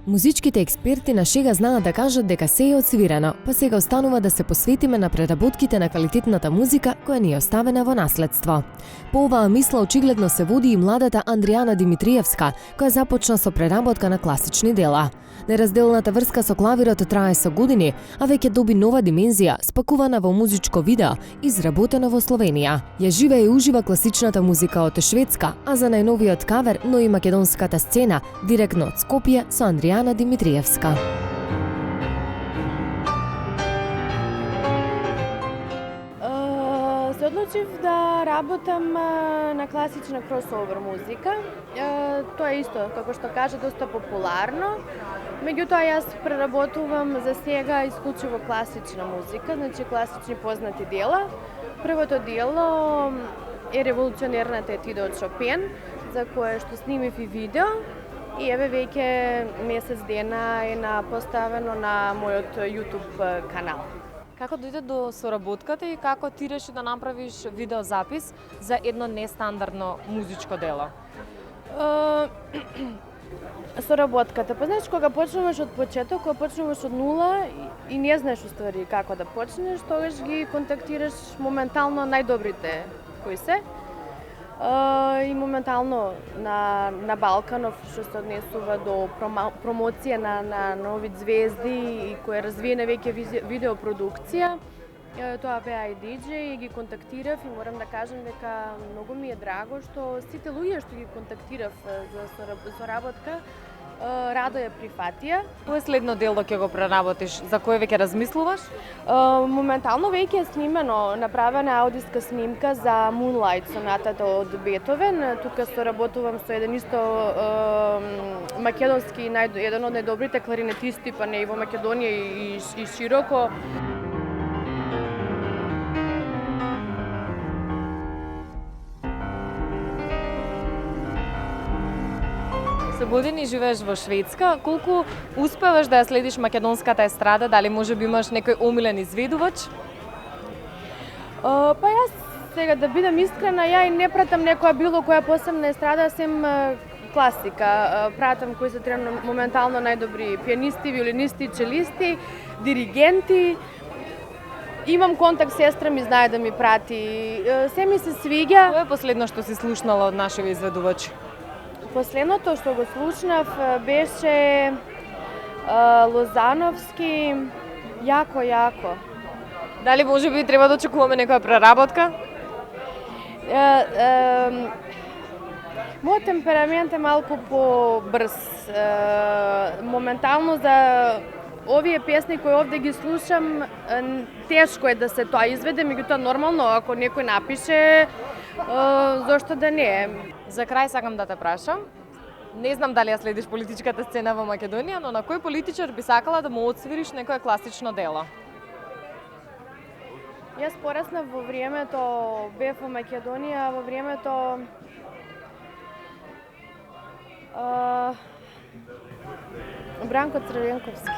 Музичките експерти на шега знаат да кажат дека се е отсвирено, па сега останува да се посветиме на преработките на квалитетната музика која ни е оставена во наследство. По оваа мисла очигледно се води и младата Андријана Димитриевска, која започна со преработка на класични дела. Неразделната врска со клавирот трае со години, а веќе доби нова димензија, спакувана во музичко видео, изработено во Словенија. Ја живее и ужива класичната музика од Шведска, а за најновиот кавер, но и македонската сцена, директно од Скопје со Андријана Димитриевска. Се одлучив да работам на класична кросовер музика. Тоа е исто, како што кажа, доста популарно. Меѓутоа, јас преработувам за сега исклучиво класична музика, значи класични познати дела. Првото дело е револуционерната етида од Шопен, за кое што снимив и видео. И еве веќе месец дена е поставено на мојот YouTube канал. Како дојде до соработката и како ти реши да направиш видеозапис за едно нестандардно музичко дело? Соработката, па знаеш, кога почнуваш од почеток, кога почнуваш од нула и не знаеш уствари како да почнеш, тогаш ги контактираш моментално најдобрите кои се. И моментално на Балканов, што се однесува до промоција на нови звезди и која е развиена веќе видеопродукција. Тоа беа и диџеи и ги контактирав и морам да кажам дека многу ми е драго што сите луѓе што ги контактирав за соработка радо ја прифатија. Кој е следно дело ќе го преработиш? За кој веќе размислуваш? Моментално веќе е снимено, направена аудиска снимка за Moonlight сонатата од Бетовен. Тука соработувам со еден исто македонски, еден од најдобрите кларинетисти, па не и во Македонија и широко. Со години живееш во Шведска, колку успеваш да ја следиш македонската естрада, дали можеби имаш некој омилен изведувач? Па јас сега да бидам искрена, ја и не пратам некоја било која посебна естрада, сем класика. Пратам кои се тренувано моментално најдобри пианисти, виолинисти, челисти, диригенти. Имам контакт, сестра ми знае да ми прати. Се ми се свиѓа. Кој е последно што си слушнала од нашиот изведувач? Последното што го слушнав беше Лозановски, јако. Дали можеби треба да очекуваме некоја преработка? Мојот темперамент е малку побрз. Моментално за овие песни кои овде ги слушам, тешко е да се тоа изведе, меѓутоа нормално ако некој напише, зошто да не. За крај сакам да те прашам. Не знам дали ја следиш политичката сцена во Македонија, но на кој политичар би сакала да му отсвириш некое класично дело? Јас пораснав во времето, бев во Македонија, во времето Бранко Црвенковски.